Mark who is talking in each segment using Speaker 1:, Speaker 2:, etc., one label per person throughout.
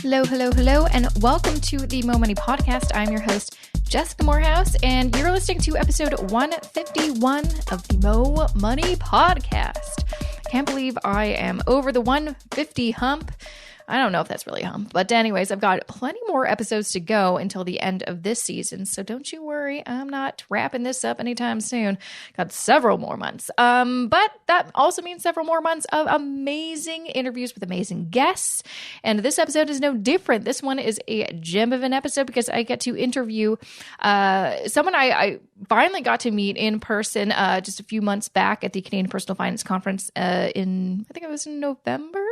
Speaker 1: Hello, hello, hello, and welcome to the Mo Money Podcast. I'm your host, Jessica Morehouse, and you're listening to episode 151 of the Mo Money Podcast. Can't believe I am over the 150 hump. I don't know if that's really a hump, but anyways, I've got plenty more episodes to go until the end of this season, so don't you worry, I'm not wrapping this up anytime soon. Got several more months, but that also means several more months of amazing interviews with amazing guests, and this episode is no different. This one is a gem of an episode because I get to interview someone I finally got to meet in person just a few months back at the Canadian Personal Finance Conference I think it was in November.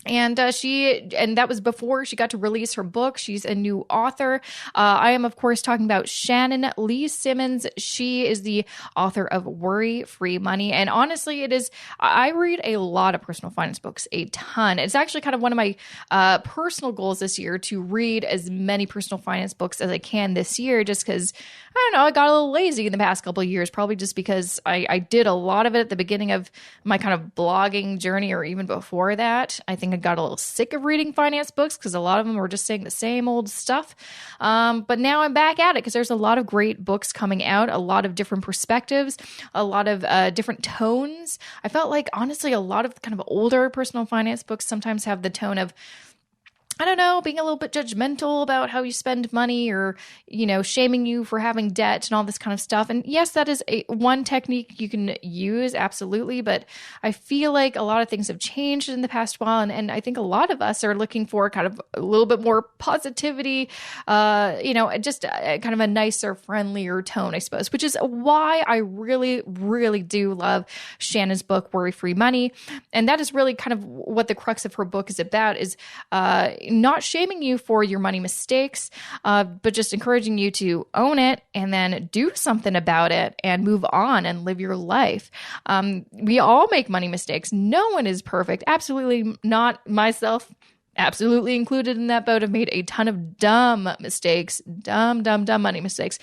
Speaker 1: And that was before she got to release her book. She's a new author. I am, of course, talking about Shannon Lee Simmons. She is the author of Worry-Free Money. And honestly, I read a lot of personal finance books, a ton. It's actually kind of one of my personal goals this year to read as many personal finance books as I can this year, just because, I don't know, I got a little lazy in the past couple of years, probably just because I did a lot of it at the beginning of my kind of blogging journey, or even before that. I think I got a little sick of reading finance books because a lot of them were just saying the same old stuff. But now I'm back at it because there's a lot of great books coming out, a lot of different perspectives, a lot of different tones. I felt like, honestly, a lot of kind of older personal finance books sometimes have the tone of, I don't know, being a little bit judgmental about how you spend money, or, shaming you for having debt and all this kind of stuff. And yes, that is one technique you can use, absolutely. But I feel like a lot of things have changed in the past while. And I think a lot of us are looking for kind of a little bit more positivity, just kind of a nicer, friendlier tone, I suppose, which is why I really, really do love Shannon's book, Worry-Free Money. And that is really kind of what the crux of her book is about, is not shaming you for your money mistakes, but just encouraging you to own it and then do something about it and move on and live your life. We all make money mistakes. No one is perfect. Absolutely not, myself absolutely included in that boat. I've made a ton of dumb mistakes, dumb money mistakes.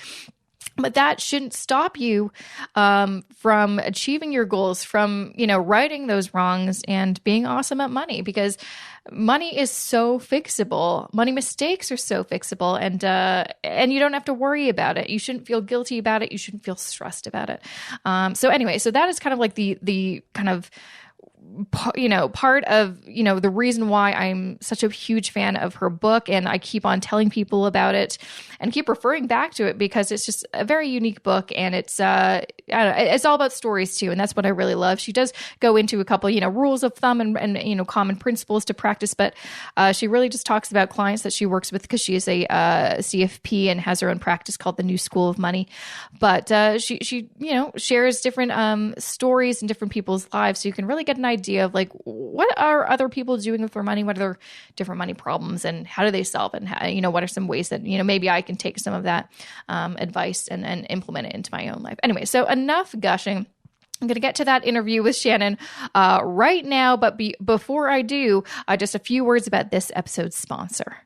Speaker 1: But that shouldn't stop you from achieving your goals, from, righting those wrongs and being awesome at money, because money is so fixable. Money mistakes are so fixable, and you don't have to worry about it. You shouldn't feel guilty about it. You shouldn't feel stressed about it. So that is kind of like the kind of part of, the reason why I'm such a huge fan of her book, and I keep on telling people about it and keep referring back to it because it's just a very unique book, and it's it's all about stories too, and that's what I really love. She does go into a couple, rules of thumb and common principles to practice, but she really just talks about clients that she works with, because she is a CFP and has her own practice called the New School of Money. But she shares different stories in different people's lives, so you can really get an idea of like, what are other people doing with their money? What are their different money problems, and how do they solve it? And how, what are some ways that, maybe I can take some of that advice and implement it into my own life. Anyway, so enough gushing. I'm going to get to that interview with Shannon right now, but before I do, just a few words about this episode's sponsor.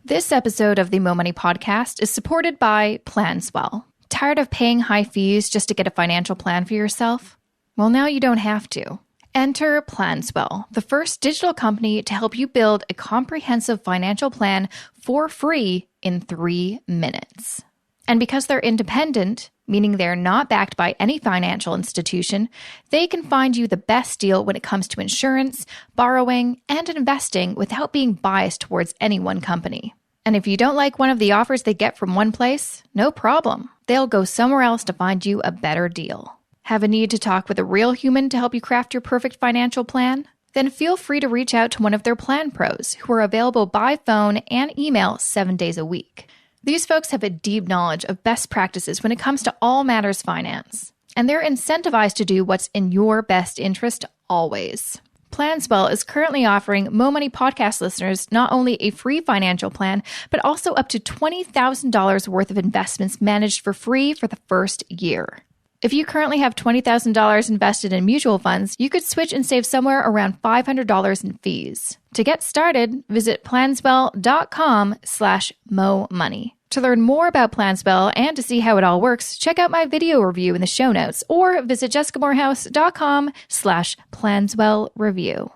Speaker 1: This episode of the Mo Money Podcast is supported by Planswell. Tired of paying high fees just to get a financial plan for yourself? Well, now you don't have to. Enter Planswell, the first digital company to help you build a comprehensive financial plan for free in 3 minutes. And because they're independent, meaning they're not backed by any financial institution, they can find you the best deal when it comes to insurance, borrowing, and investing without being biased towards any one company. And if you don't like one of the offers they get from one place, no problem. They'll go somewhere else to find you a better deal. Have a need to talk with a real human to help you craft your perfect financial plan? Then feel free to reach out to one of their plan pros who are available by phone and email 7 days a week. These folks have a deep knowledge of best practices when it comes to all matters finance, and they're incentivized to do what's in your best interest always. Planswell is currently offering Mo Money Podcast listeners not only a free financial plan, but also up to $20,000 worth of investments managed for free for the first year. If you currently have $20,000 invested in mutual funds, you could switch and save somewhere around $500 in fees. To get started, visit planswell.com/momoney. To learn more about Planswell and to see how it all works, check out my video review in the show notes or visit jessicamorehouse.com/planswellreview.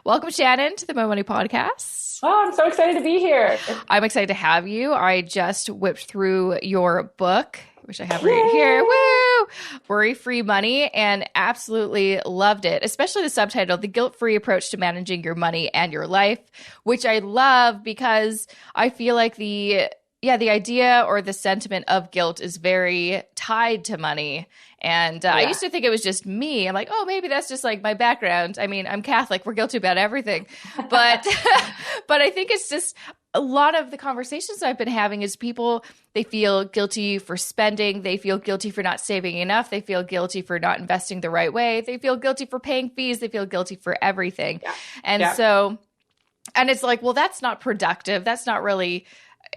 Speaker 1: Welcome, Shannon, to the Mo Money Podcast.
Speaker 2: Oh, I'm so excited to be here.
Speaker 1: I'm excited to have you. I just whipped through your book, which I have right here. Woo! Worry-Free Money, and absolutely loved it, especially the subtitle, The Guilt-Free Approach to Managing Your Money and Your Life, which I love because I feel like the idea or the sentiment of guilt is very tied to money. And I used to think it was just me. I'm like, oh, maybe that's just like my background. I mean, I'm Catholic. We're guilty about everything. But but I think it's just a lot of the conversations I've been having is people, they feel guilty for spending. They feel guilty for not saving enough. They feel guilty for not investing the right way. They feel guilty for paying fees. They feel guilty for everything. Yeah. And it's like, well, that's not productive. That's not really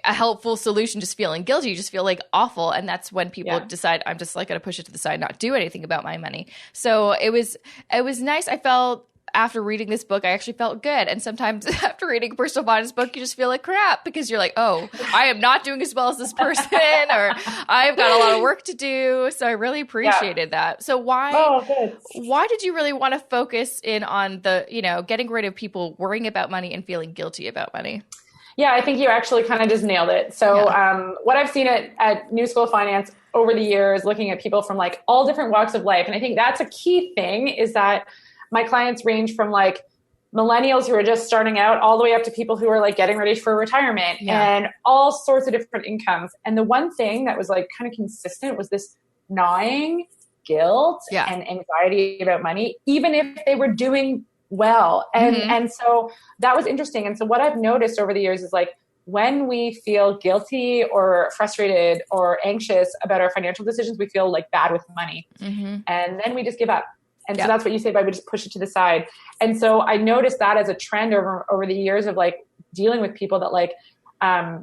Speaker 1: a helpful solution, just feeling guilty. You just feel like awful. And that's when people decide, I'm just like going to push it to the side, not do anything about my money. So it was nice. I felt after reading this book, I actually felt good. And sometimes after reading a personal finance book, you just feel like crap because you're like, oh, I am not doing as well as this person, or I've got a lot of work to do. So I really appreciated that. So why did you really want to focus in on the, getting rid of people worrying about money and feeling guilty about money?
Speaker 2: Yeah, I think you actually kind of just nailed it. So what I've seen at New School of Finance over the years, looking at people from like all different walks of life. And I think that's a key thing, is that my clients range from like millennials who are just starting out all the way up to people who are like getting ready for retirement and all sorts of different incomes. And the one thing that was like kind of consistent was this gnawing guilt and anxiety about money, even if they were doing well. And so that was interesting. And so what I've noticed over the years is like, when we feel guilty or frustrated or anxious about our financial decisions, we feel like bad with money. And then we just give up. And so that's what you say by we just push it to the side. And so I noticed that as a trend over the years of like dealing with people, that like, I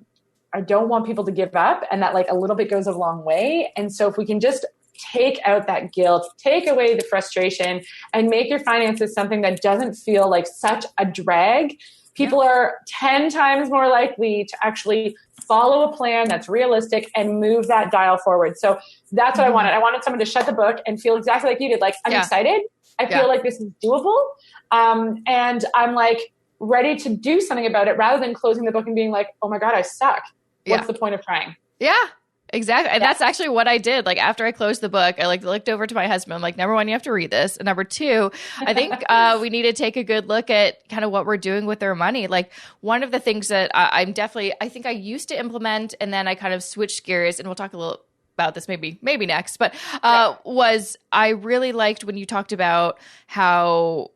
Speaker 2: don't want people to give up, and that like a little bit goes a long way. And so if we can just take out that guilt, take away the frustration, and make your finances something that doesn't feel like such a drag, people are 10 times more likely to actually follow a plan that's realistic and move that dial forward. So that's what I wanted. I wanted someone to shut the book and feel exactly like you did. Like, I'm excited. I feel like this is doable. And I'm like ready to do something about it, rather than closing the book and being like, oh my God, I suck. What's the point of trying?
Speaker 1: Yeah. Exactly. And that's actually what I did. Like, after I closed the book, I like looked over to my husband. I'm like, number one, you have to read this. And number two, I think we need to take a good look at kind of what we're doing with our money. Like, one of the things that I think I used to implement, and then I kind of switched gears, and we'll talk a little about this maybe next, but was I really liked when you talked about how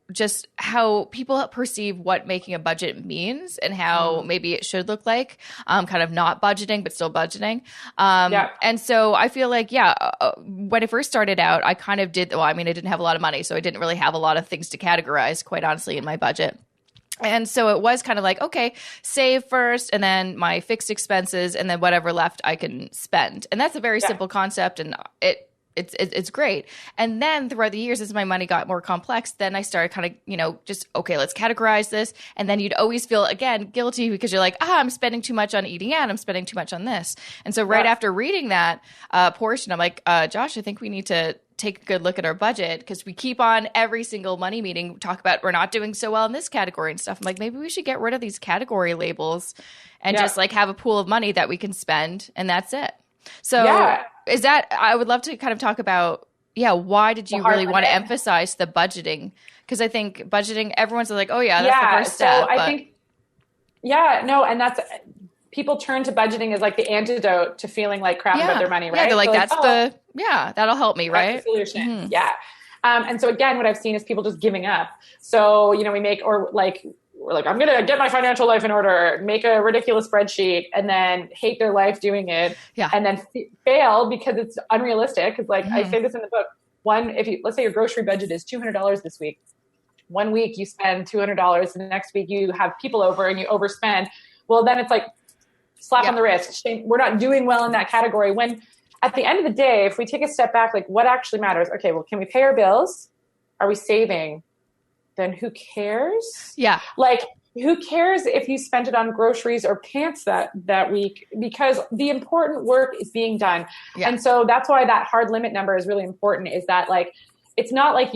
Speaker 1: people perceive what making a budget means, and how maybe it should look like, kind of not budgeting, but still budgeting. And so I feel like, when I first started out, I kind of did, I didn't have a lot of money, so I didn't really have a lot of things to categorize, quite honestly, in my budget. And so it was kind of like, okay, save first, and then my fixed expenses, and then whatever left I can spend. And that's a very simple concept, and it's great. And then throughout the years, as my money got more complex, then I started kind of, just, okay, let's categorize this. And then you'd always feel, again, guilty because you're like, I'm spending too much on eating out. I'm spending too much on this. And so right after reading that portion, I'm like, Josh, I think we need to take a good look at our budget, because we keep on every single money meeting talk about we're not doing so well in this category and stuff. I'm like, maybe we should get rid of these category labels and just like have a pool of money that we can spend, and that's it. So is that, I would love to kind of talk about, why did you really want to emphasize the budgeting? Because I think budgeting, everyone's like, oh yeah, that's the first step.
Speaker 2: So I think, and that's, people turn to budgeting as like the antidote to feeling like crap about their money, right?
Speaker 1: Yeah, they're like,
Speaker 2: so
Speaker 1: that'll help me, right?
Speaker 2: That's the solution. And so again, what I've seen is people just giving up. So, we're like, I'm going to get my financial life in order, make a ridiculous spreadsheet, and then hate their life doing it. And then fail because it's unrealistic. Because like I say this in the book, let's say your grocery budget is $200 this week. 1 week you spend $200, and the next week you have people over and you overspend. Well, then it's like, slap on the wrist. We're not doing well in that category. When at the end of the day, if we take a step back, like what actually matters? Okay, well, can we pay our bills? Are we saving? Then who cares?
Speaker 1: Yeah.
Speaker 2: Like, who cares if you spent it on groceries or pants that week? Because the important work is being done. And so that's why that hard limit number is really important, is that like, it's not like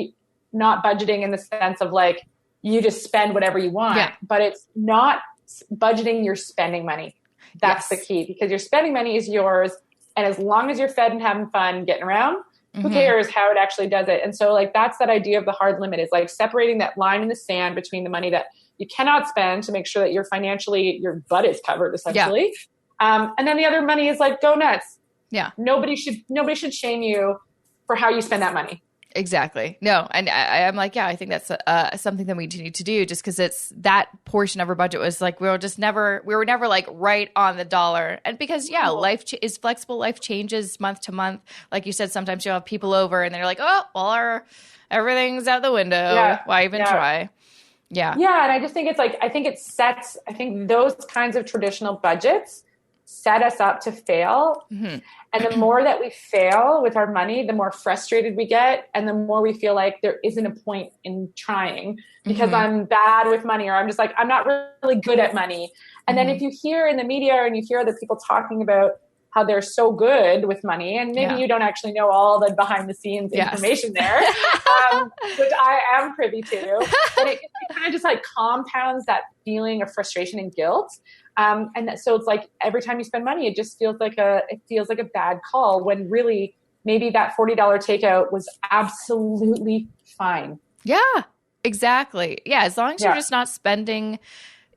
Speaker 2: not budgeting in the sense of like, you just spend whatever you want, but it's not budgeting your spending money. That's the key, because your spending money is yours. And as long as you're fed and having fun getting around, who cares how it actually does it? And so like, that's that idea of the hard limit, is like separating that line in the sand between the money that you cannot spend to make sure that you're financially, your butt is covered essentially. And then the other money is like, go nuts.
Speaker 1: Yeah.
Speaker 2: Nobody should shame you for how you spend that money.
Speaker 1: Exactly. No. And I'm like, I think that's something that we need to do, just because it's that portion of our budget was like, we were never like right on the dollar. And because, life is flexible. Life changes month to month. Like you said, sometimes you'll have people over and they're like, oh, well, everything's out the window. Yeah. Why even try? Yeah. Yeah.
Speaker 2: And I just think it's like, I think those kinds of traditional budgets set us up to fail. And the more that we fail with our money, the more frustrated we get. And the more we feel like there isn't a point in trying because I'm bad with money, or I'm just like, I'm not really good at money. And then if you hear in the media and you hear other people talking about how they're so good with money, and maybe you don't actually know all the behind the scenes information there, which I am privy to, but it kind of just like compounds that feeling of frustration and guilt. So it's like every time you spend money, it just feels like a bad call, when really maybe that $40 takeout was absolutely fine.
Speaker 1: Yeah, exactly. Yeah. As long as you're just not spending,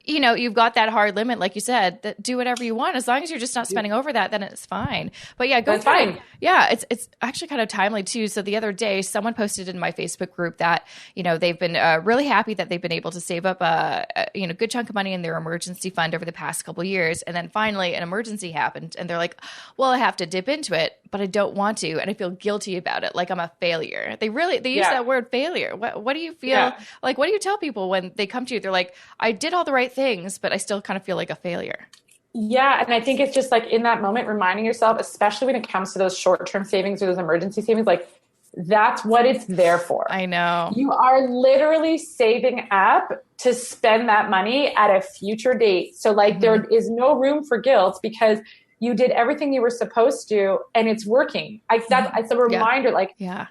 Speaker 1: you've got that hard limit, like you said, that do whatever you want. As long as you're just not spending over that, then it's fine. But
Speaker 2: that's fine.
Speaker 1: It's actually kind of timely too. So the other day, someone posted in my Facebook group that, they've been really happy that they've been able to save up a good chunk of money in their emergency fund over the past couple of years. And then finally an emergency happened and they're like, well, I have to dip into it, but I don't want to. And I feel guilty about it. Like I'm a failure. They use that word failure. What do you feel like? What do you tell people when they come to you? They're like, I did all the right things, but I still kind of feel like a failure.
Speaker 2: Yeah. And I think it's just like in that moment, reminding yourself, especially when it comes to those short-term savings or those emergency savings, like that's what it's there for.
Speaker 1: I know.
Speaker 2: You are literally saving up to spend that money at a future date. So like there is no room for guilt because you did everything you were supposed to and it's working. It's a reminder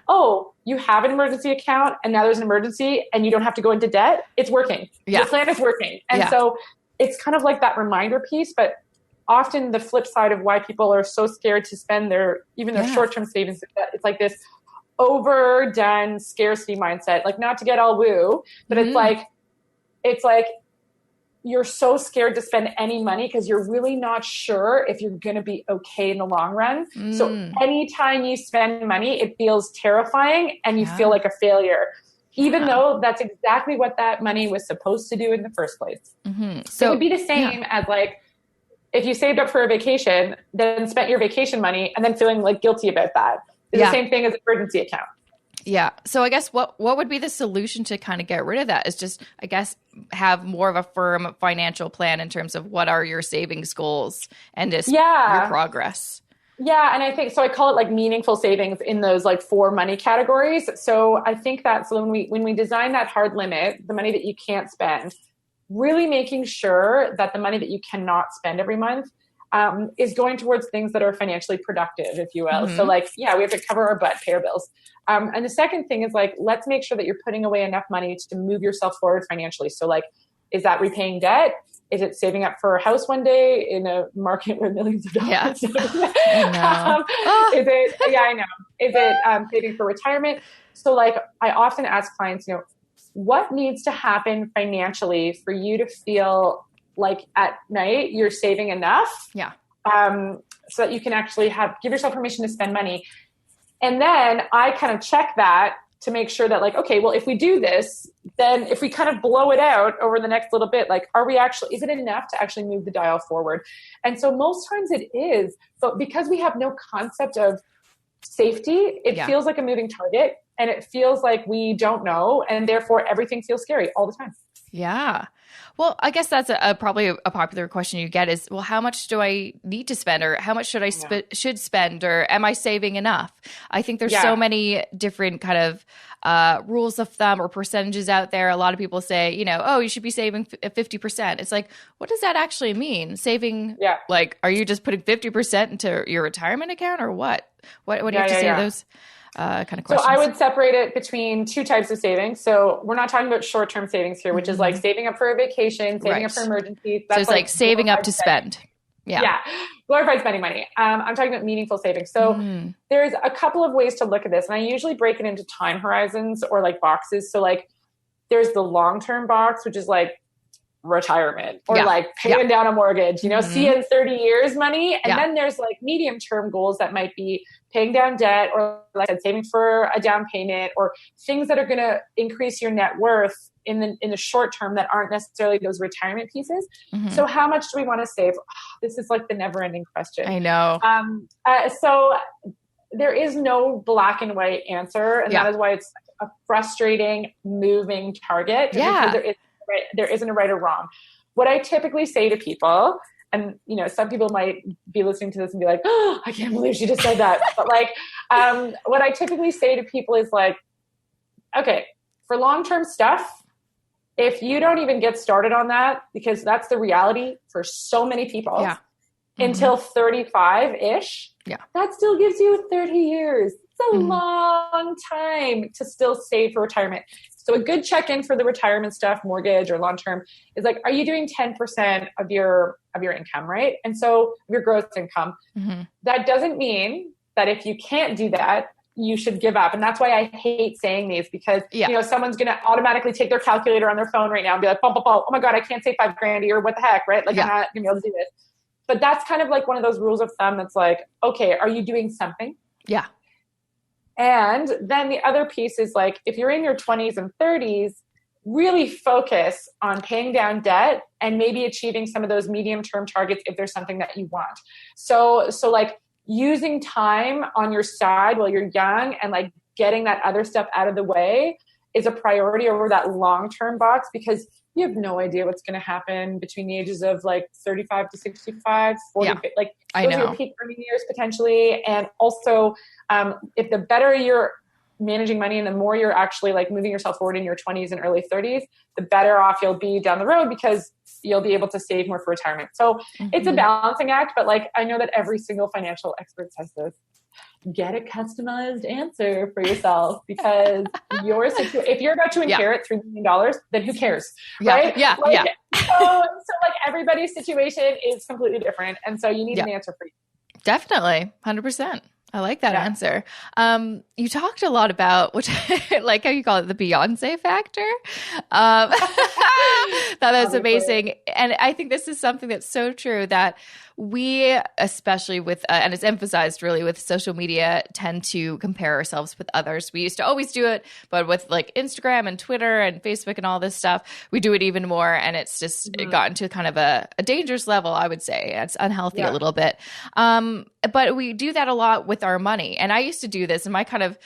Speaker 2: oh, you have an emergency account and now there's an emergency and you don't have to go into debt. It's working. Your plan is working. And so it's kind of like that reminder piece, but often the flip side of why people are so scared to spend their short-term savings, it's like this overdone scarcity mindset, like not to get all woo, but it's like you're so scared to spend any money because you're really not sure if you're going to be okay in the long run. So anytime you spend money, it feels terrifying and you feel like a failure, even though that's exactly what that money was supposed to do in the first place. So it would be the same as like, if you saved up for a vacation, then spent your vacation money and then feeling like guilty about that. It's the same thing as an emergency account.
Speaker 1: Yeah. So I guess what would be the solution to kind of get rid of that is just, I guess, have more of a firm financial plan in terms of what are your savings goals and just your progress.
Speaker 2: Yeah. And I think, so I call it like meaningful savings in those like 4 money categories. So I think that, so when we design that hard limit, the money that you can't spend, really making sure that the money that you cannot spend every month is going towards things that are financially productive, if you will. So like, we have to cover our butt, pay our bills. And the second thing is like, let's make sure that you're putting away enough money to move yourself forward financially. So like, is that repaying debt? Is it saving up for a house one day in a market with millions of dollars?
Speaker 1: Is
Speaker 2: it saving for retirement? So like, I often ask clients, what needs to happen financially for you to feel like at night you're saving enough so that you can actually give yourself permission to spend money. And then I kind of check that to make sure that like, okay, well, if we do this, then if we kind of blow it out over the next little bit, like, is it enough to actually move the dial forward? And so most times it is, but because we have no concept of safety, it feels like a moving target and it feels like we don't know. And therefore everything feels scary all the time.
Speaker 1: Yeah. Well, I guess that's probably a popular question you get is, well, how much do I need to spend, or how much should I should spend, or am I saving enough? I think there's so many different kind of rules of thumb or percentages out there. A lot of people say, you should be saving 50%. It's like, what does that actually mean? Saving, like, are you just putting 50% into your retirement account or what? What do you have to say to those? kind of
Speaker 2: So
Speaker 1: questions?
Speaker 2: I would separate it between two types of savings. So we're not talking about short-term savings here, which is like saving up for a vacation, saving up for emergencies.
Speaker 1: That's so it's like saving up to spend.
Speaker 2: Yeah. Glorified spending money. I'm talking about meaningful savings. So there's a couple of ways to look at this. And I usually break it into time horizons or like boxes. So like there's the long-term box, which is like retirement or like paying down a mortgage, you know, see in 30 years money. And then there's like medium-term goals that might be paying down debt or like I said, saving for a down payment or things that are going to increase your net worth in the short term that aren't necessarily those retirement pieces. So how much do we want to save? This is like the never ending question.
Speaker 1: I know.
Speaker 2: So there is no black and white answer. And that is why it's a frustrating moving target. Because there isn't a right or wrong. What I typically say to people, and you know, some people might be listening to this and be like, oh, I can't believe she just said that. But like, what I typically say to people is like, okay, for long-term stuff, if you don't even get started on that, because that's the reality for so many people, until 35-ish, that still gives you 30 years. It's a long time to still save for retirement. So a good check-in for the retirement stuff, mortgage or long-term, is like, are you doing 10% of your income, right? And so your gross income. That doesn't mean that if you can't do that, you should give up. And that's why I hate saying these because, you know, someone's going to automatically take their calculator on their phone right now and be like, oh my God, I can't save $5,000 a year. What the heck, right? Like I'm not going to be able to do this. But that's kind of like one of those rules of thumb. That's like, okay, are you doing something?
Speaker 1: Yeah.
Speaker 2: And then the other piece is like, if you're in your 20s and 30s, really focus on paying down debt and maybe achieving some of those medium-term targets if there's something that you want. So like using time on your side while you're young and like getting that other stuff out of the way is a priority over that long-term box because you have no idea what's going to happen between the ages of like 35 to 65, 40, like those are your peak earning years potentially. And also, if the better you're managing money and the more you're actually like moving yourself forward in your 20s and early 30s, the better off you'll be down the road because you'll be able to save more for retirement. So it's a balancing act, but like I know that every single financial expert says this. Get a customized answer for yourself because if you're about to inherit $3 million, then who cares? Right?
Speaker 1: Yeah.
Speaker 2: So like everybody's situation is completely different. And so you need an answer for you.
Speaker 1: Definitely. 100%. I like that answer. You talked a lot about, which I like how you call it, the Beyonce factor. That is amazing. And I think this is something that's so true that we, especially with, and it's emphasized really with social media, tend to compare ourselves with others. We used to always do it, but with like Instagram and Twitter and Facebook and all this stuff, we do it even more. And it's just gotten to kind of a dangerous level, I would say. It's unhealthy a little bit. But we do that a lot with our money. And I used to do this, and my kind of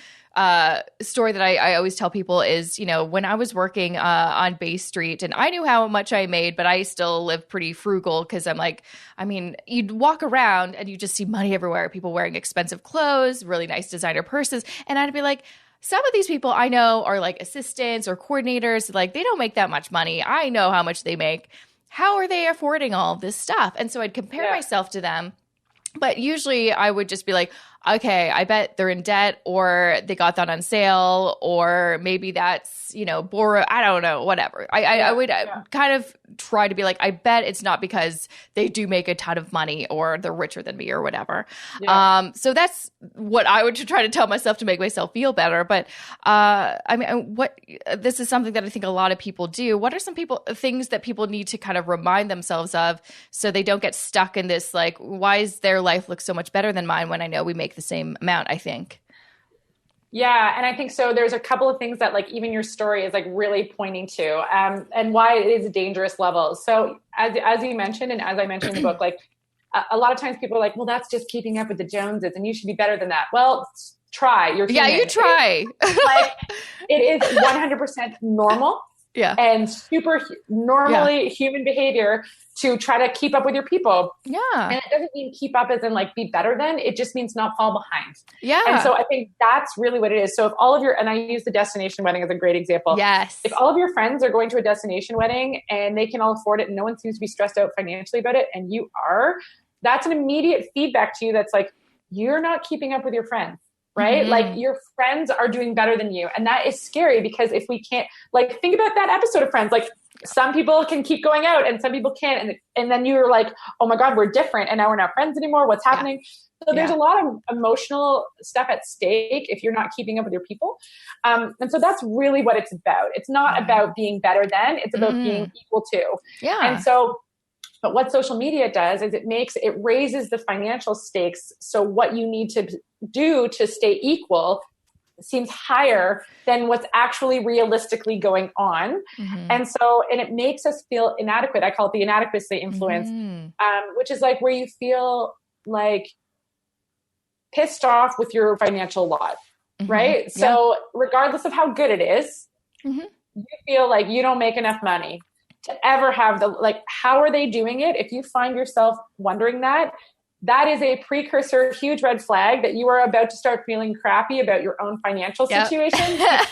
Speaker 1: story that I always tell people is, you know, when I was working on Bay Street and I knew how much I made, but I still live pretty frugal because I'm like, I mean, you'd walk around and you just see money everywhere, people wearing expensive clothes, really nice designer purses. And I'd be like, some of these people I know are like assistants or coordinators, like they don't make that much money. I know how much they make. How are they affording all of this stuff? And so I'd compare myself to them. But usually I would just be like, okay, I bet they're in debt or they got that on sale or maybe that's, you know, borrow. I don't know, whatever. I would kind of try to be like, I bet it's not because they do make a ton of money or they're richer than me or whatever. Yeah. So that's what I would try to tell myself to make myself feel better. But I mean, this is something that I think a lot of people do. What are some things that people need to kind of remind themselves of so they don't get stuck in this, like, why is their life look so much better than mine when I know we make the same amount, I think.
Speaker 2: Yeah. And I think so there's a couple of things that like even your story is like really pointing to and why it is a dangerous level. So as you mentioned, and as I mentioned in the book, like a lot of times people are like, well, that's just keeping up with the Joneses and you should be better than that. Well, try. You're human.
Speaker 1: Yeah, you try.
Speaker 2: Like it is 100% normal.
Speaker 1: Yeah.
Speaker 2: And super normally human behavior to try to keep up with your people.
Speaker 1: Yeah.
Speaker 2: And it doesn't mean keep up as in like be better than, it just means not fall behind.
Speaker 1: Yeah.
Speaker 2: And so I think that's really what it is. So if all of and I use the destination wedding as a great example.
Speaker 1: Yes.
Speaker 2: If all of your friends are going to a destination wedding and they can all afford it and no one seems to be stressed out financially about it and you are, that's an immediate feedback to you that's like, you're not keeping up with your friends. right? Like your friends are doing better than you. And that is scary because if we can't, like, think about that episode of Friends, like some people can keep going out and some people can't. And then you're like, oh my God, we're different. And now we're not friends anymore. What's happening? So there's a lot of emotional stuff at stake if you're not keeping up with your people. And so that's really what it's about. It's not about being better than, it's about being equal to.
Speaker 1: Yeah.
Speaker 2: And so, but what social media does is it raises the financial stakes. So what you need to do to stay equal seems higher than what's actually realistically going on. And it makes us feel inadequate. I call it the inadequacy influence, which is like where you feel like pissed off with your financial lot, right? So regardless of how good it is, you feel like you don't make enough money to ever have how are they doing it? If you find yourself wondering that is a precursor, huge red flag that you are about to start feeling crappy about your own financial situation. Because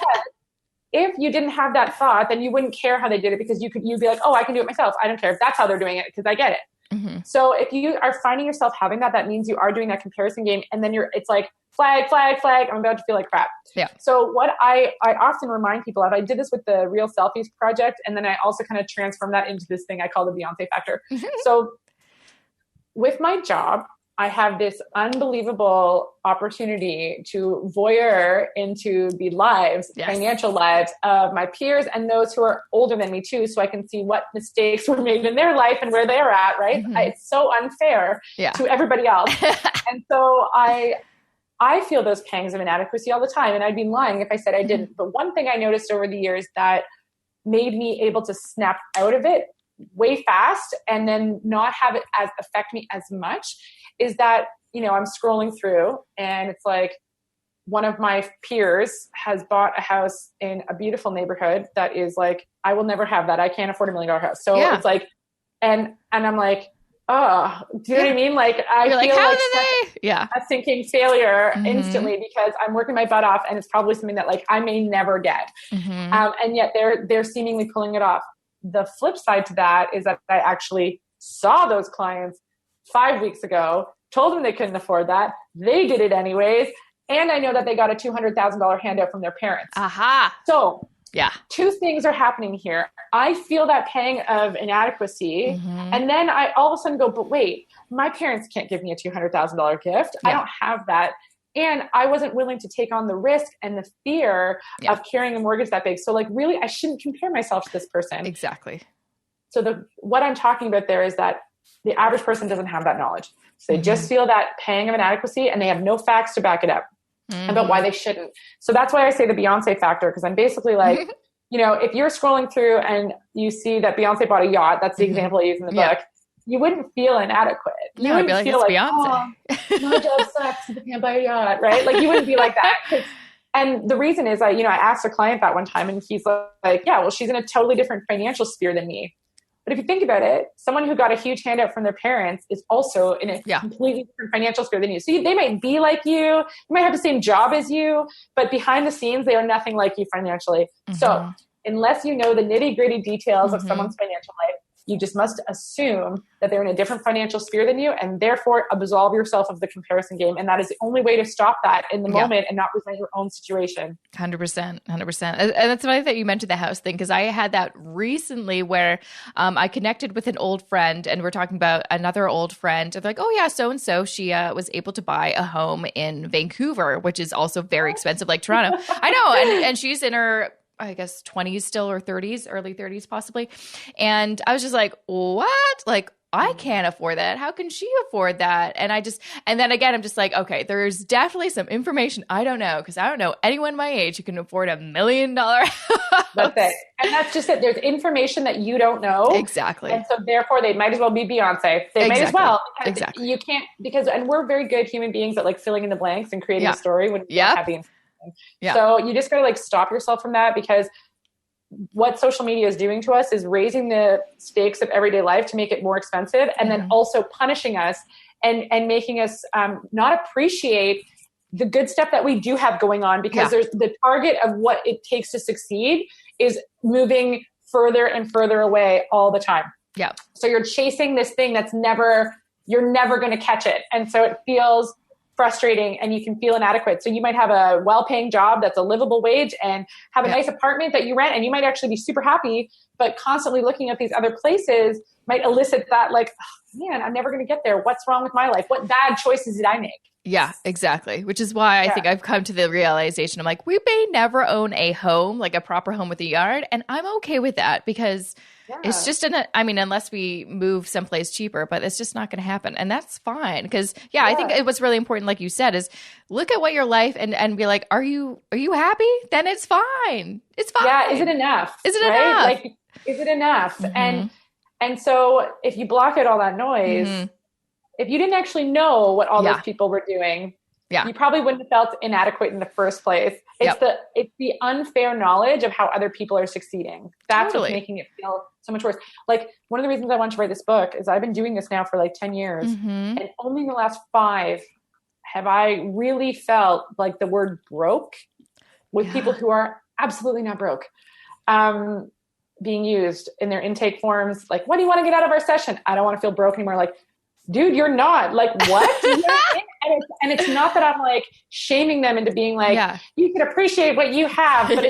Speaker 2: if you didn't have that thought, then you wouldn't care how they did it because you'd be like, oh, I can do it myself. I don't care if that's how they're doing it because I get it. So if you are finding yourself having that means you are doing that comparison game. And then it's like flag, flag, flag. I'm about to feel like crap. Yeah. So what I often remind people of, I did this with the Real Selfies project. And then I also kind of transformed that into this thing I call the Beyonce Factor. So with my job, I have this unbelievable opportunity to voyeur into the lives, financial lives of my peers and those who are older than me too, so I can see what mistakes were made in their life and where they're at, right? It's so unfair to everybody else. And so I feel those pangs of inadequacy all the time, and I'd be lying if I said I didn't. But one thing I noticed over the years that made me able to snap out of it way fast and then not have it affect me as much is that, I'm scrolling through and it's like one of my peers has bought a house in a beautiful neighborhood that is like, I will never have that. I can't afford $1 million house. So it's like, and I'm like, oh, do you know what I mean? Like I feel like a sinking failure instantly because I'm working my butt off and it's probably something that like I may never get. And yet they're seemingly pulling it off. The flip side to that is that I actually saw those clients 5 weeks ago, told them they couldn't afford that. They did it anyways. And I know that they got a $200,000 handout from their parents. So two things are happening here. I feel that pang of inadequacy. And then I all of a sudden go, but wait, my parents can't give me a $200,000 gift. I don't have that. And I wasn't willing to take on the risk and the fear of carrying a mortgage that big. So like really, I shouldn't compare myself to this person.
Speaker 1: Exactly.
Speaker 2: So what I'm talking about there is that the average person doesn't have that knowledge. So they just feel that pang of inadequacy and they have no facts to back it up about why they shouldn't. So that's why I say the Beyonce factor, because I'm basically like, if you're scrolling through and you see that Beyonce bought a yacht, that's the example I use in the book, you wouldn't feel inadequate. You wouldn't
Speaker 1: be
Speaker 2: feel
Speaker 1: like,
Speaker 2: Beyonce. My job sucks. I can't buy a yacht, right? Like you wouldn't be like that. And the reason is I asked a client that one time and he's like, yeah, well, she's in a totally different financial sphere than me. But if you think about it, someone who got a huge handout from their parents is also in a completely different financial sphere than you. So they might be like you might have the same job as you, but behind the scenes, they are nothing like you financially. So unless you know the nitty gritty details of someone's financial life, you just must assume that they're in a different financial sphere than you and therefore absolve yourself of the comparison game. And that is the only way to stop that in the moment and not resent your own situation.
Speaker 1: 100%. And that's funny that you mentioned the house thing, because I had that recently where I connected with an old friend and we're talking about another old friend. And they're like, oh yeah, so-and-so, she was able to buy a home in Vancouver, which is also very expensive, like Toronto. I know. And she's in her, I guess 20s still, or 30s, early 30s possibly. And I was just like, what? Like, I can't afford that. How can she afford that? And then again, I'm just like, okay, there's definitely some information I don't know, because I don't know anyone my age who can afford $1 million house.
Speaker 2: That's it. And that's just it. There's information that you don't know.
Speaker 1: Exactly.
Speaker 2: And so therefore they might as well be Beyonce. They might as well.
Speaker 1: Exactly.
Speaker 2: You can't, and we're very good human beings at like filling in the blanks and creating a story when we don't have the information. So you just got to like stop yourself from that, because what social media is doing to us is raising the stakes of everyday life to make it more expensive, and then also punishing us and making us not appreciate the good stuff that we do have going on, because there's the target of what it takes to succeed is moving further and further away all the time. Yeah. So you're chasing this thing that's you're never going to catch it. And so it feels frustrating and you can feel inadequate. So you might have a well-paying job that's a livable wage and have a nice apartment that you rent, and you might actually be super happy, but constantly looking at these other places might elicit that like, oh, man, I'm never going to get there. What's wrong with my life? What bad choices did I make?
Speaker 1: Yeah, exactly. Which is why I think I've come to the realization. I'm like, we may never own a home, like a proper home with a yard. And I'm okay with that because it's just unless we move someplace cheaper, but it's just not going to happen. And that's fine. Because I think it was really important, like you said, is look at what your life and be like, are you happy? Then it's fine. It's fine.
Speaker 2: Yeah. Is it enough?
Speaker 1: Is it enough?
Speaker 2: Like, is it enough? And so if you block out all that noise, if you didn't actually know what all those people were doing, you probably wouldn't have felt inadequate in the first place. It's the unfair knowledge of how other people are succeeding. That's what's making it feel so much worse. Like, one of the reasons I wanted to write this book is I've been doing this now for like 10 years. And only in the last 5 have I really felt like the word broke with people who are absolutely not broke. Being used in their intake forms. Like, what do you want to get out of our session? I don't want to feel broke anymore. Like, dude, you're not. Like, what? And it's not that I'm like shaming them into being like, you can appreciate what you have, but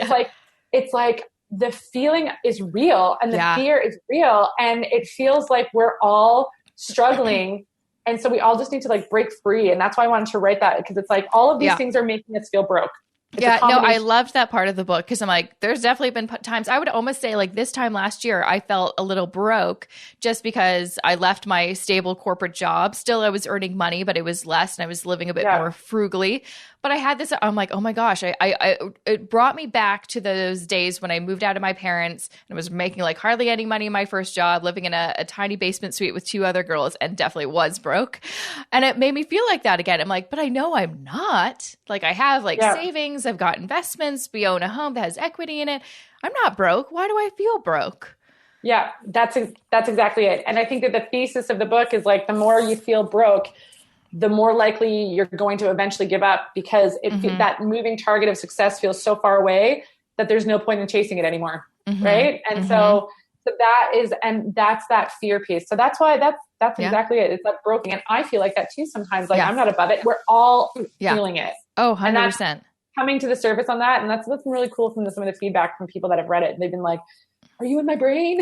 Speaker 2: it's like the feeling is real and the fear is real. And it feels like we're all struggling. And so we all just need to like break free. And that's why I wanted to write that, because it's like all of these things are making us feel broke.
Speaker 1: I loved that part of the book because I'm like, there's definitely been times, I would almost say like this time last year, I felt a little broke just because I left my stable corporate job. Still, I was earning money, but it was less and I was living a bit more frugally. But I had this, I'm like, oh my gosh, it brought me back to those days when I moved out of my parents and was making like hardly any money in my first job, living in a tiny basement suite with 2 other girls, and definitely was broke. And it made me feel like that again. I'm like, but I know I'm not. Like, I have like savings, I've got investments, we own a home that has equity in it. I'm not broke. Why do I feel broke?
Speaker 2: Yeah, that's exactly it. And I think that the thesis of the book is like, the more you feel broke, the more likely you're going to eventually give up, because that moving target of success feels so far away that there's no point in chasing it anymore. Right. And so that's that fear piece. So that's why that's exactly it. It's like broken. And I feel like that too sometimes. Like, I'm not above it. We're all feeling it.
Speaker 1: Oh, 100%.
Speaker 2: And that's coming to the surface on that. And that's been really cool from some of the feedback from people that have read it. They've been like, are you in my brain?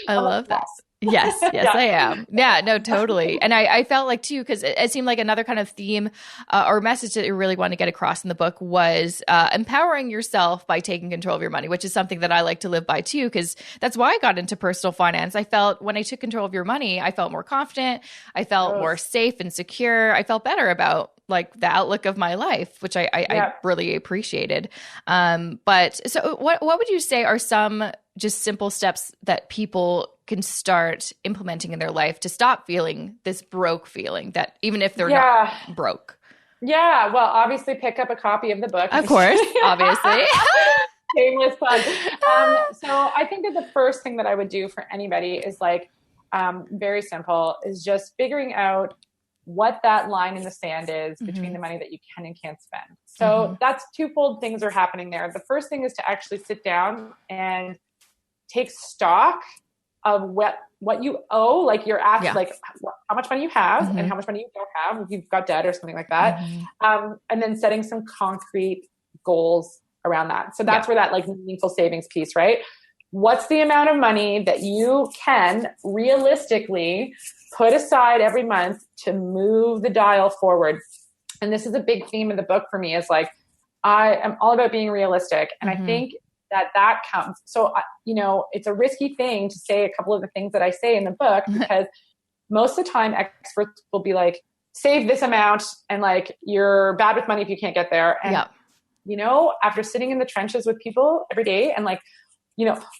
Speaker 1: I love that. Yes, I am. Yeah, no, totally. And I felt like too, because it seemed like another kind of theme or message that you really want to get across in the book was empowering yourself by taking control of your money, which is something that I like to live by too, because that's why I got into personal finance. I felt when I took control of your money, I felt more confident. I felt more safe and secure. I felt better about like the outlook of my life, which I really appreciated. But so what would you say are some just simple steps that people can start implementing in their life to stop feeling this broke feeling, that even if they're not broke? Yeah.
Speaker 2: Well, obviously pick up a copy of the book.
Speaker 1: Of course, obviously.
Speaker 2: Shameless plug. So I think that the first thing that I would do for anybody is like, very simple, is just figuring out what that line in the sand is between the money that you can and can't spend. So that's twofold things are happening there. The first thing is to actually sit down and take stock of what you owe, like you're asked, like how much money you have and how much money you don't have, if you've got debt or something like that. And then setting some concrete goals around that. So that's where that like meaningful savings piece, right? What's the amount of money that you can realistically put aside every month to move the dial forward? And this is a big theme of the book for me, is like, I am all about being realistic. And I think that counts. So, it's a risky thing to say a couple of the things that I say in the book, because most of the time experts will be like, save this amount, and like, you're bad with money if you can't get there. And, after sitting in the trenches with people every day and like,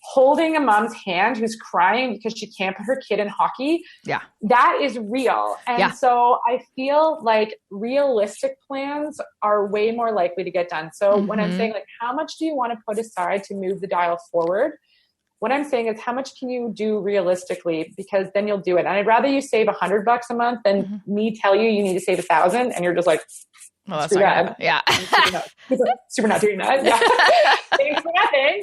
Speaker 2: holding a mom's hand who's crying because she can't put her kid in hockey. Yeah. That is real. And so I feel like realistic plans are way more likely to get done. So when I'm saying like, how much do you want to put aside to move the dial forward? What I'm saying is, how much can you do realistically? Because then you'll do it. And I'd rather you save $100 a month than me tell you need to save 1,000 and you're just like, well, that's not super not doing that. Yeah. Thanks for nothing.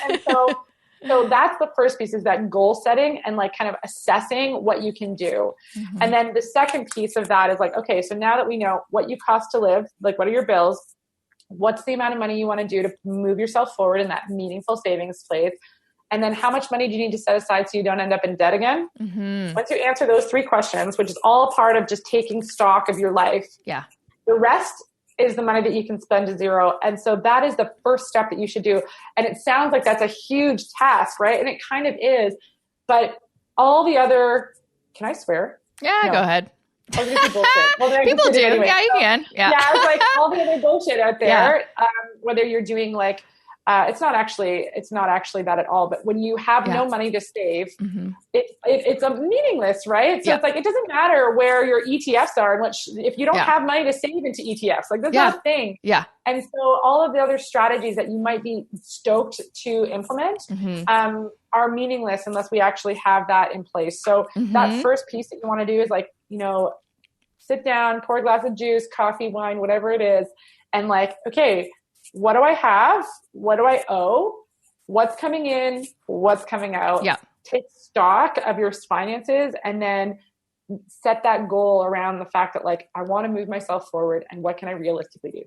Speaker 2: And so So that's the first piece, is that goal setting and like kind of assessing what you can do. And then the second piece of that is like, okay, so now that we know what you cost to live, like what are your bills, what's the amount of money you want to do to move yourself forward in that meaningful savings place? And then how much money do you need to set aside so you don't end up in debt again? Once you answer those 3 questions, which is all part of just taking stock of your life, the rest is the money that you can spend to zero. And so that is the first step that you should do. And it sounds like that's a huge task, right? And it kind of is. But all the other, can I swear?
Speaker 1: Yeah, no. Go ahead.
Speaker 2: I was going to say bullshit. Well,
Speaker 1: people do.
Speaker 2: Anyway.
Speaker 1: Yeah, you can. Yeah.
Speaker 2: Yeah, it's like all the other bullshit out there, whether you're doing like, it's not actually that at all. But when you have no money to save, it's a meaningless, right? So it's like, it doesn't matter where your ETFs are, and if you don't have money to save into ETFs, like that's not a thing. Yeah. And so all of the other strategies that you might be stoked to implement are meaningless unless we actually have that in place. So that first piece that you want to do is like, sit down, pour a glass of juice, coffee, wine, whatever it is, and like, okay, what do I have? What do I owe? What's coming in? What's coming out? Yeah. Take stock of your finances and then set that goal around the fact that like, I want to move myself forward, and what can I realistically do?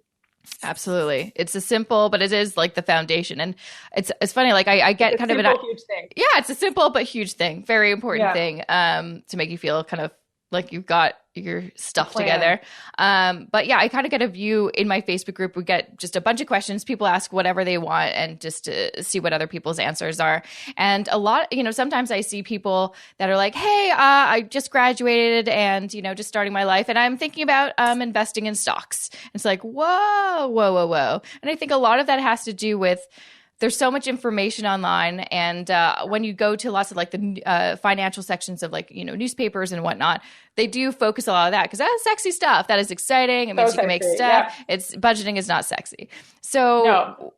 Speaker 1: Absolutely. It's a simple, but it is like the foundation. And it's funny. Like I get kind of
Speaker 2: huge thing.
Speaker 1: Yeah. It's a simple, but huge thing. Very important thing to make you feel kind of like you've got your stuff together. But yeah, I kind of get a view in my Facebook group. We get just a bunch of questions. People ask whatever they want, and just to see what other people's answers are. And a lot, sometimes I see people that are like, hey, I just graduated and, just starting my life, and I'm thinking about investing in stocks. It's like, whoa. And I think a lot of that has to do with there's so much information online, and when you go to lots of like the financial sections of like newspapers and whatnot, they do focus a lot of that because that's sexy stuff. That is exciting. It means you can make stuff. It's budgeting is not sexy. So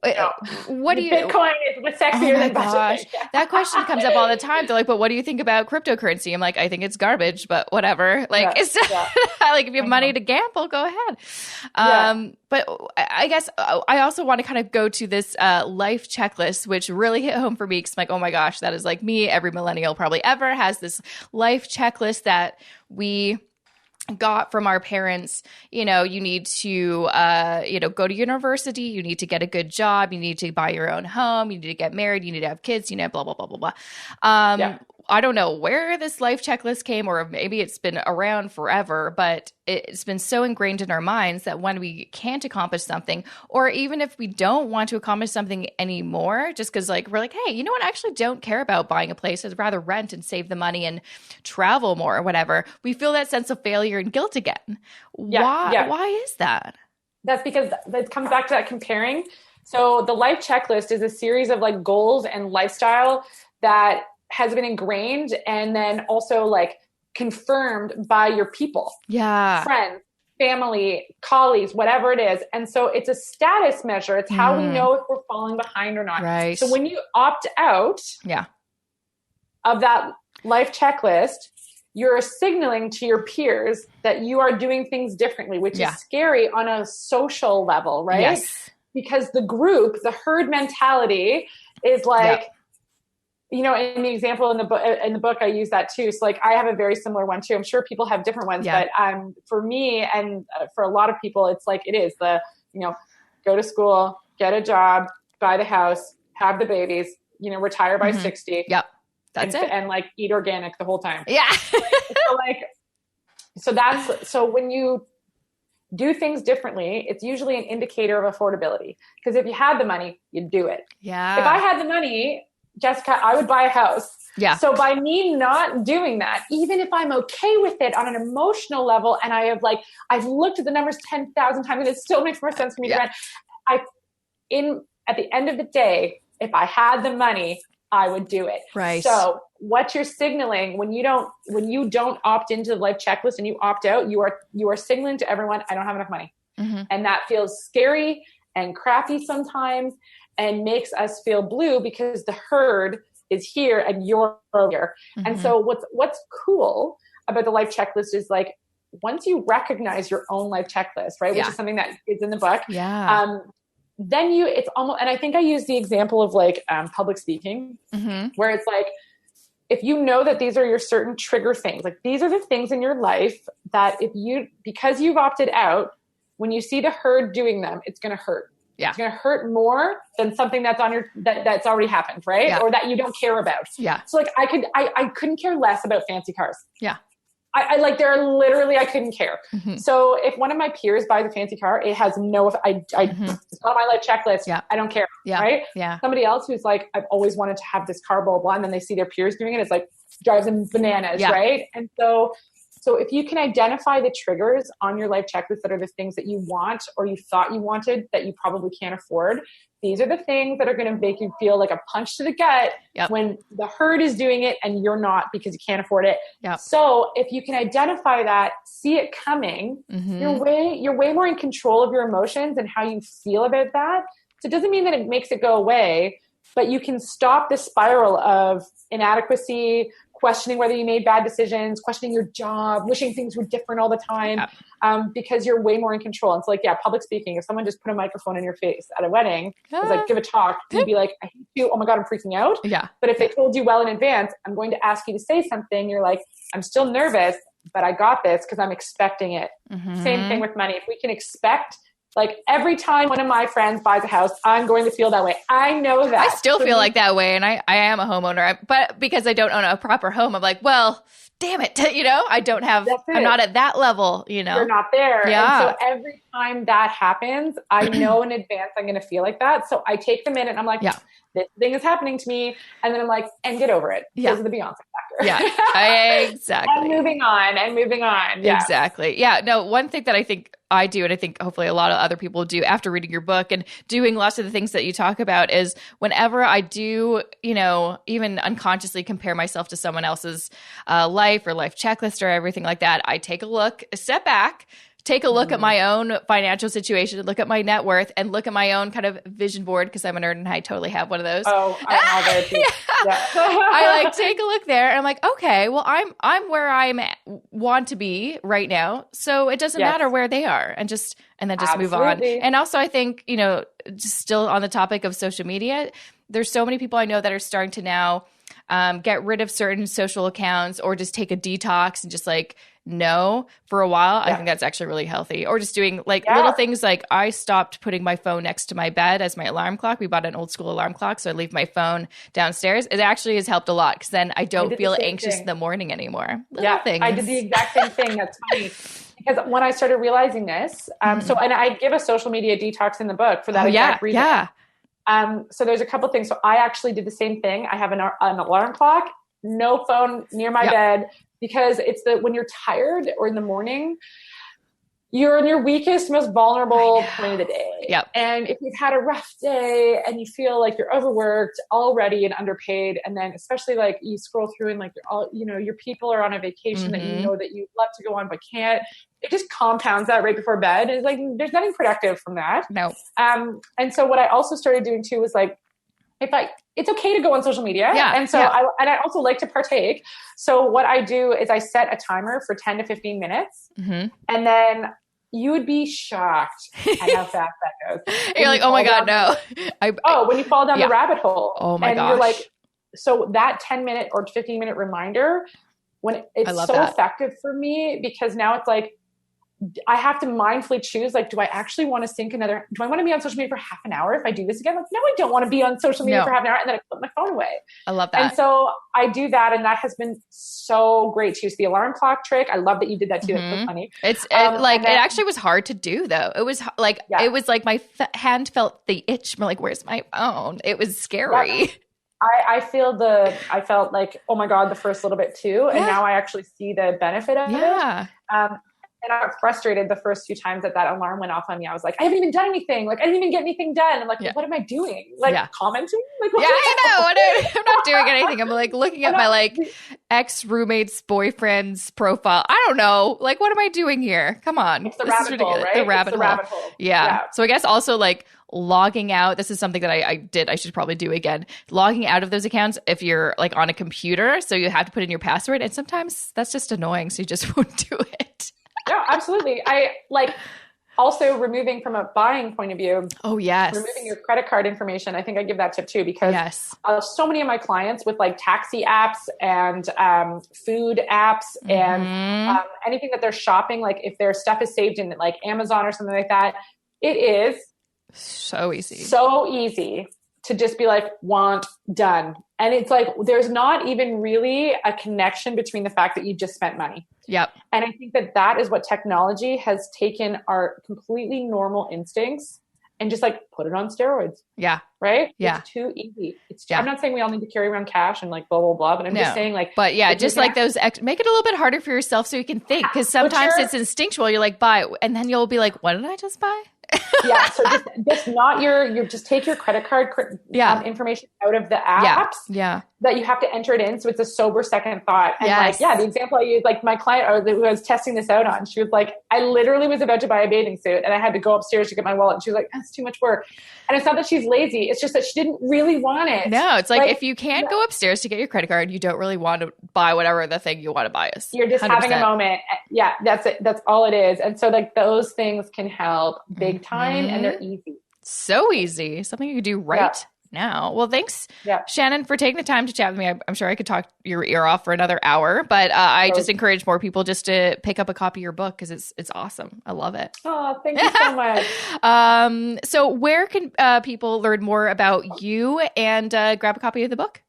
Speaker 1: what do you?
Speaker 2: Bitcoin is sexier than budgeting.
Speaker 1: That question comes up all the time. They're like, "But what do you think about cryptocurrency?" I'm like, "I think it's garbage, but whatever." Like, it's like if you have money to gamble, go ahead. But I guess I also want to kind of go to this life checklist, which really hit home for me because I'm like, oh my gosh, that is like me. Every millennial probably ever has this life checklist that we got from our parents. You need to, go to university. You need to get a good job. You need to buy your own home. You need to get married. You need to have kids. Blah, blah, blah, blah, blah. I don't know where this life checklist came, or maybe it's been around forever, but it's been so ingrained in our minds that when we can't accomplish something, or even if we don't want to accomplish something anymore, just because like we're like, hey, you know what? I actually don't care about buying a place. I'd rather rent and save the money and travel more or whatever. We feel that sense of failure and guilt again. Why is that?
Speaker 2: That's because that comes back to that comparing. So the life checklist is a series of like goals and lifestyle that has been ingrained and then also like confirmed by your people, friends, family, colleagues, whatever it is. And so it's a status measure. It's how we know if we're falling behind or not.
Speaker 1: Right.
Speaker 2: So when you opt out of that life checklist, you're signaling to your peers that you are doing things differently, which is scary on a social level, right?
Speaker 1: Yes.
Speaker 2: Because the group, the herd mentality is like, in the example in the book, I use that too. So like, I have a very similar one too. I'm sure people have different ones, but for me and for a lot of people, it's like, it is the, go to school, get a job, buy the house, have the babies, retire by 60.
Speaker 1: Yep. That's it.
Speaker 2: And like eat organic the whole time.
Speaker 1: Yeah.
Speaker 2: So when you do things differently, it's usually an indicator of affordability. Because if you had the money, you'd do it. Yeah. If I had the money, Jessica, I would buy a house. Yeah. So by me not doing that, even if I'm okay with it on an emotional level, and I've looked at the numbers 10,000 times and it still makes more sense for me to rent. At the end of the day, if I had the money, I would do it. Right. So what you're signaling when you don't opt into the life checklist and you opt out, you are signaling to everyone, I don't have enough money. Mm-hmm. And that feels scary and crappy sometimes and makes us feel blue because the herd is here and you're over here. Mm-hmm. And so what's cool about the life checklist is like, once you recognize your own life checklist, right? Which is something that is in the book. Yeah. then it's almost, and I think I use the example of like public speaking, where it's like, if you know that these are your certain trigger things, like these are the things in your life that because you've opted out, when you see the herd doing them, it's going to hurt.
Speaker 1: Yeah.
Speaker 2: It's going to hurt more than something that's that's already happened, right?
Speaker 1: Yeah.
Speaker 2: Or that you don't care about.
Speaker 1: Yeah.
Speaker 2: So like I couldn't care less about fancy cars.
Speaker 1: Yeah.
Speaker 2: I like, there are literally, I couldn't care. So if one of my peers buys a fancy car, it has it's not on my life checklist.
Speaker 1: Yeah.
Speaker 2: I don't care.
Speaker 1: Yeah.
Speaker 2: Right.
Speaker 1: Yeah.
Speaker 2: Somebody else who's like, I've always wanted to have this car, blah, blah, blah. And then they see their peers doing it. It's like drives them bananas.
Speaker 1: Yeah.
Speaker 2: Right. And so if you can identify the triggers on your life checklist that are the things that you want, or you thought you wanted that you probably can't afford, these are the things that are going to make you feel like a punch to the gut when the herd is doing it and you're not, because you can't afford it.
Speaker 1: Yep.
Speaker 2: So if you can identify that, see it coming, you're way more in control of your emotions and how you feel about that. So it doesn't mean that it makes it go away, but you can stop the spiral of inadequacy, questioning whether you made bad decisions, questioning your job, wishing things were different all the time, because you're way more in control. And so like, public speaking, if someone just put a microphone in your face at a wedding, it's like, give a talk, you'd be like, I hate you. Oh my God, I'm freaking out.
Speaker 1: Yeah.
Speaker 2: But if they told you well in advance, I'm going to ask you to say something, you're like, I'm still nervous, but I got this because I'm expecting it. Same thing with money. If we can expect, like every time one of my friends buys a house, I'm going to feel that way. I know that.
Speaker 1: I still feel like that way. And I am a homeowner, but because I don't own a proper home, I'm like, well, damn it. I don't have, I'm not at that level,
Speaker 2: You're not there.
Speaker 1: Yeah.
Speaker 2: And so every time that happens, I know in advance I'm going to feel like that. So I take the minute and I'm like, this thing is happening to me. And then I'm like, and get over it because of the Beyonce factor.
Speaker 1: Yeah, exactly.
Speaker 2: And moving on. Yeah.
Speaker 1: Exactly. Yeah. No, one thing that I think I do, and I think hopefully a lot of other people do after reading your book and doing lots of the things that you talk about, is whenever I do, even unconsciously compare myself to someone else's life or life checklist or everything like that, I take a step back, take a look at my own financial situation, look at my net worth, and look at my own kind of vision board, because I'm a nerd and I totally have one of those.
Speaker 2: Oh, I'm all there too.
Speaker 1: I take a look there and I'm like, okay, well, I'm where want to be right now. So it doesn't matter where they are, and then just move on. And also I think, just still on the topic of social media, there's so many people I know that are starting to now get rid of certain social accounts, or just take a detox and just like, no, for a while. I think that's actually really healthy. Or just doing like little things, like I stopped putting my phone next to my bed as my alarm clock. We bought an old school alarm clock, so I leave my phone downstairs. It actually has helped a lot, because then I don't feel anxious in the morning anymore. Little things.
Speaker 2: I did the exact same thing. That's funny. Because when I started realizing this, and I give a social media detox in the book for that exact reason. Yeah. So there's a couple things. So I actually did the same thing. I have an alarm clock, no phone near my bed, because it's when you're tired or in the morning, you're in your weakest, most vulnerable point of the day.
Speaker 1: Yep.
Speaker 2: And if you've had a rough day and you feel like you're overworked already and underpaid, and then especially like you scroll through and like your people are on a vacation that that you'd love to go on but can't, it just compounds that right before bed. It's like there's nothing productive from that.
Speaker 1: No.
Speaker 2: And so what I also started doing too was like, it's okay to go on social media. And so I also like to partake. So what I do is I set a timer for 10 to 15 minutes. And then you would be shocked at how fast that goes.
Speaker 1: You're like, oh my God, no.
Speaker 2: When you fall down the rabbit hole.
Speaker 1: Oh my gosh.
Speaker 2: You're like, so that 10-minute or 15-minute reminder, when it's so effective for me, because now it's like, I have to mindfully choose, like, do I actually want to do I want to be on social media for half an hour if I do this again? Like, no, I don't want to be on social media for half an hour. And then I put my phone away.
Speaker 1: I love that.
Speaker 2: And so I do that. And that has been so great to use the alarm clock trick. I love that you did that too. It's so funny.
Speaker 1: It actually was hard to do though. It was like, it was like my hand felt the itch. I'm like, where's my phone? It was scary.
Speaker 2: Yeah. I felt like, oh my God, the first little bit too. And now I actually see the benefit of it. And I got frustrated the first few times that alarm went off on me. I was like, I haven't even done anything. Like, I didn't even get anything done. I'm like, what am I doing? Like commenting? Like,
Speaker 1: I know. I'm not doing anything. I'm like looking at my like ex-roommate's boyfriend's profile. I don't know. Like, what am I doing here? Come on.
Speaker 2: It's the rabbit hole, right?
Speaker 1: The rabbit hole. Yeah. So I guess also like logging out. This is something that I did. I should probably do again. Logging out of those accounts if you're like on a computer. So you have to put in your password. And sometimes that's just annoying. So you just won't do it.
Speaker 2: No, absolutely. Also, removing from a buying point of view.
Speaker 1: Oh, yes.
Speaker 2: Removing your credit card information. I think I give that tip too, because
Speaker 1: yes.
Speaker 2: So many of my clients with like taxi apps and food apps and anything that they're shopping, like if their stuff is saved in like Amazon or something like that, it is
Speaker 1: so easy
Speaker 2: to just be like, want, done. And it's like, there's not even really a connection between the fact that you just spent money.
Speaker 1: Yep.
Speaker 2: And I think that that is what technology has taken our completely normal instincts and just like put it on steroids.
Speaker 1: Yeah.
Speaker 2: Right?
Speaker 1: Yeah.
Speaker 2: It's too easy. I'm not saying we all need to carry around cash and like blah, blah, blah, but I'm just saying like.
Speaker 1: But yeah, just like those, make it a little bit harder for yourself so you can think. Because sometimes it's instinctual. You're like, buy. And then you'll be like, what did I just buy?
Speaker 2: Yeah. So just not just take your credit card information out of the apps that you have to enter it in. So it's a sober second thought. And the example I used, like my client who I was testing this out on, she was like, I literally was about to buy a bathing suit and I had to go upstairs to get my wallet. And she was like, that's too much work. And it's not that she's lazy. It's just that she didn't really want it.
Speaker 1: No, it's like if you can't go upstairs to get your credit card, you don't really want to buy whatever the thing you want to buy is.
Speaker 2: You're just 100%. Having a moment. Yeah, that's it. That's all it is. And so like those things can help big time and they're easy.
Speaker 1: So easy. Something you could do right now. Well, thanks, Shannon, for taking the time to chat with me. I'm sure I could talk your ear off for another hour, but I just encourage more people just to pick up a copy of your book because it's awesome. I love it.
Speaker 2: Oh, thank you so much.
Speaker 1: So where can people learn more about you and grab a copy of the book?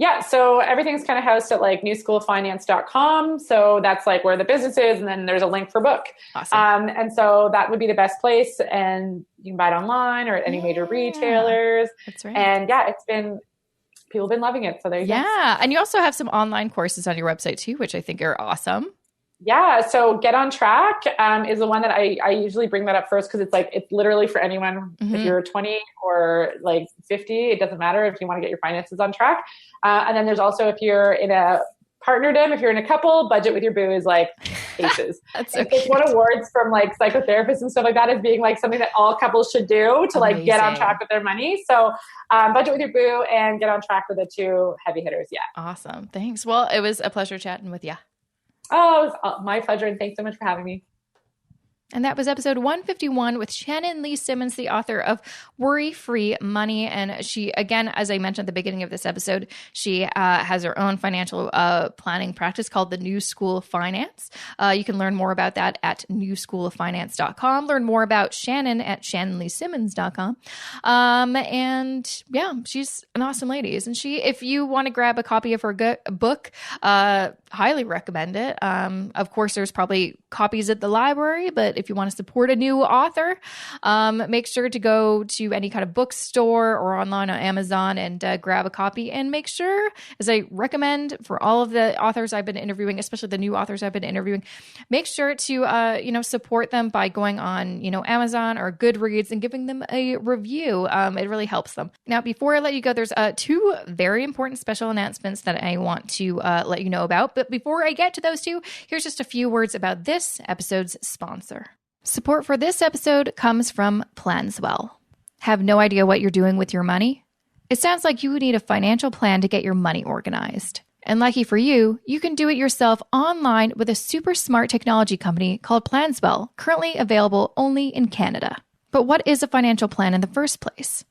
Speaker 2: Yeah. So everything's kind of housed at like newschoolfinance.com. So that's like where the business is. And then there's a link for book.
Speaker 1: Awesome.
Speaker 2: And so that would be the best place. And you can buy it online or at any major retailers.
Speaker 1: That's right.
Speaker 2: And people have been loving it. So there you go.
Speaker 1: Yeah. And you also have some online courses on your website too, which I think are awesome.
Speaker 2: Yeah. So Get on Track is the one that I usually bring that up first because it's literally for anyone. If you're 20 or like 50, it doesn't matter if you want to get your finances on track. And then there's also if you're in a partnerdom, if you're in a couple, Budget with Your Boo is like aces. It's won awards from like psychotherapists and stuff like that as being like something that all couples should do to like get on track with their money. So Budget with Your Boo and Get on Track are the two heavy hitters. Yeah.
Speaker 1: Awesome. Thanks. Well, it was a pleasure chatting with you.
Speaker 2: Oh, it was my pleasure. And thanks so much for having me.
Speaker 1: And that was episode 151 with Shannon Lee Simmons, the author of Worry-Free Money. And she, again, as I mentioned at the beginning of this episode, she has her own financial planning practice called the New School of Finance. You can learn more about that at newschooloffinance.com. Learn more about Shannon at shannonleesimmons.com. And yeah, she's an awesome lady, isn't she? If you want to grab a copy of her book, highly recommend it. Of course, there's probably copies at the library, but if you want to support a new author, make sure to go to any kind of bookstore or online on Amazon and grab a copy. And make sure, as I recommend for all of the authors I've been interviewing, especially the new authors I've been interviewing, make sure to support them by going on Amazon or Goodreads and giving them a review. It really helps them. Now, before I let you go, there's two very important special announcements that I want to let you know about. But before I get to those two, here's just a few words about this episode's sponsor. Support for this episode comes from Planswell. Have no idea what you're doing with your money? It sounds like you need a financial plan to get your money organized. And lucky for you, you can do it yourself online with a super smart technology company called Planswell, currently available only in Canada. But what is a financial plan in the first place?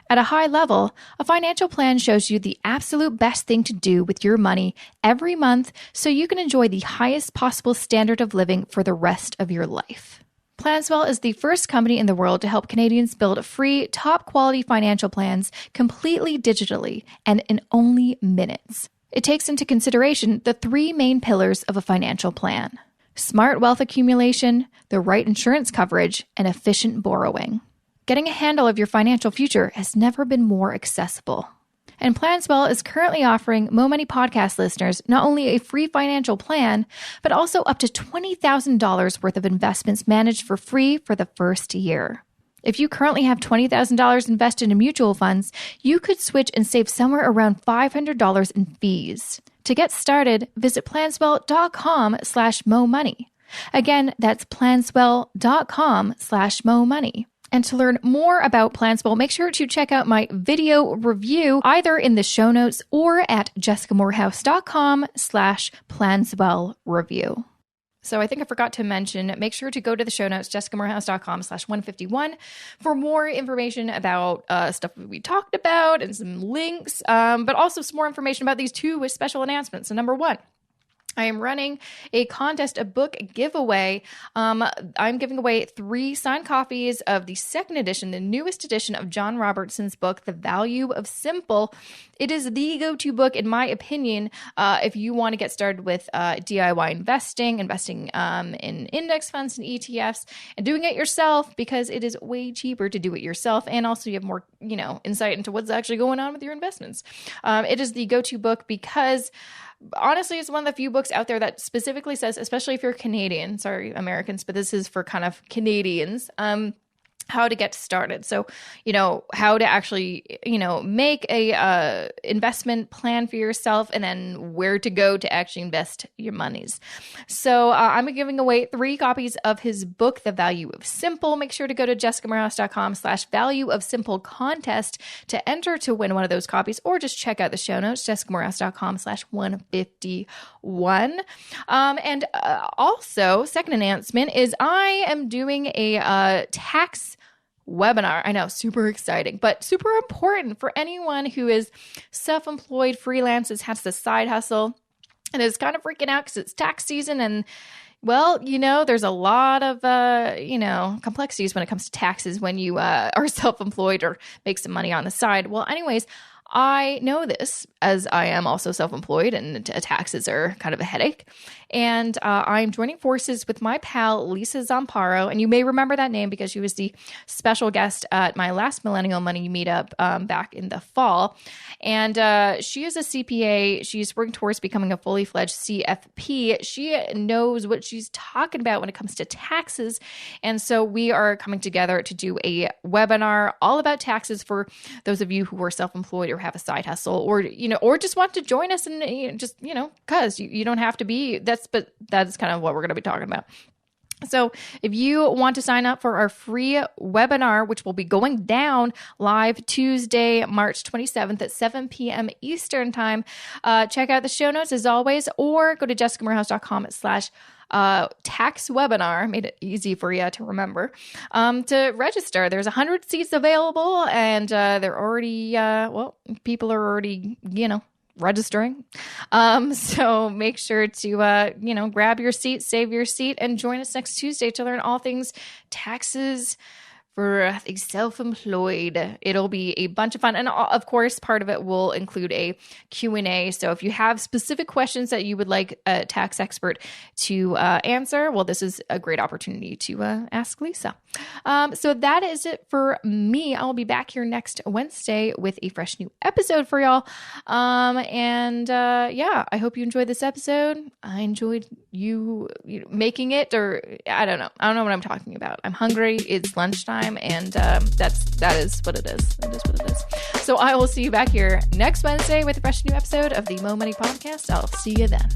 Speaker 1: At a high level, a financial plan shows you the absolute best thing to do with your money every month so you can enjoy the highest possible standard of living for the rest of your life. Planswell is the first company in the world to help Canadians build free, top-quality financial plans completely digitally and in only minutes. It takes into consideration the three main pillars of a financial plan: smart wealth accumulation, the right insurance coverage, and efficient borrowing. Getting a handle of your financial future has never been more accessible. And Planswell is currently offering Mo Money podcast listeners not only a free financial plan, but also up to $20,000 worth of investments managed for free for the first year. If you currently have $20,000 invested in mutual funds, you could switch and save somewhere around $500 in fees. To get started, visit planswell.com/momoney. Again, that's planswell.com/momoney. And to learn more about Planswell, make sure to check out my video review either in the show notes or at jessicamorehouse.com/Planswell review. So I think I forgot to mention, make sure to go to the show notes, jessicamorehouse.com/151 for more information about stuff we talked about and some links, but also some more information about these two special announcements. So number one, I am running a contest, a book giveaway. I'm giving away 3 signed copies of the second edition, the newest edition of John Robertson's book, The Value of Simple. It is the go-to book, in my opinion, if you want to get started with DIY investing in index funds and ETFs, and doing it yourself, because it is way cheaper to do it yourself, and also you have more, insight into what's actually going on with your investments. It is the go-to book because honestly, it's one of the few books out there that specifically says, especially if you're Canadian, sorry, Americans, but this is for kind of Canadians, how to get started. So, how to actually, make a investment plan for yourself, and then where to go to actually invest your monies. So I'm giving away 3 copies of his book, The Value of Simple. Make sure to go to jessicamorehouse.com/value of simple contest to enter to win one of those copies, or just check out the show notes, jessicamorehouse.com/151. And also, second announcement is I am doing a tax webinar. I know, super exciting, but super important for anyone who is self-employed, freelances, has a side hustle, and is kind of freaking out because it's tax season. And well, there's a lot of, complexities when it comes to taxes when you are self-employed or make some money on the side. Well, anyways, I know this as I am also self-employed, and taxes are kind of a headache. And I'm joining forces with my pal, Lisa Zamparo. And you may remember that name because she was the special guest at my last Millennial Money meetup back in the fall. And she is a CPA. She's working towards becoming a fully fledged CFP. She knows what she's talking about when it comes to taxes. And so we are coming together to do a webinar all about taxes for those of you who are self-employed or have a side hustle, or just want to join us, and because you don't have to be. But that's kind of what we're going to be talking about. So if you want to sign up for our free webinar, which will be going down live Tuesday, March 27th at 7 p.m. Eastern time, check out the show notes as always, or go to jessicamorehouse.com/tax webinar. Made it easy for you to remember, to register. There's 100 seats available, and they're already, people are already, registering. So make sure to, grab your seat, save your seat, and join us next Tuesday to learn all things taxes for the self-employed. It'll be a bunch of fun. And of course, part of it will include a Q&A. So if you have specific questions that you would like a tax expert to answer, well, this is a great opportunity to ask Lisa. So that is it for me. I'll be back here next Wednesday with a fresh new episode for y'all. I hope you enjoyed this episode. I enjoyed you making it, or I don't know what I'm talking about. I'm hungry. It's lunchtime. And that is what it is. It is what it is. So I will see you back here next Wednesday with a fresh new episode of the Mo Money Podcast. I'll see you then.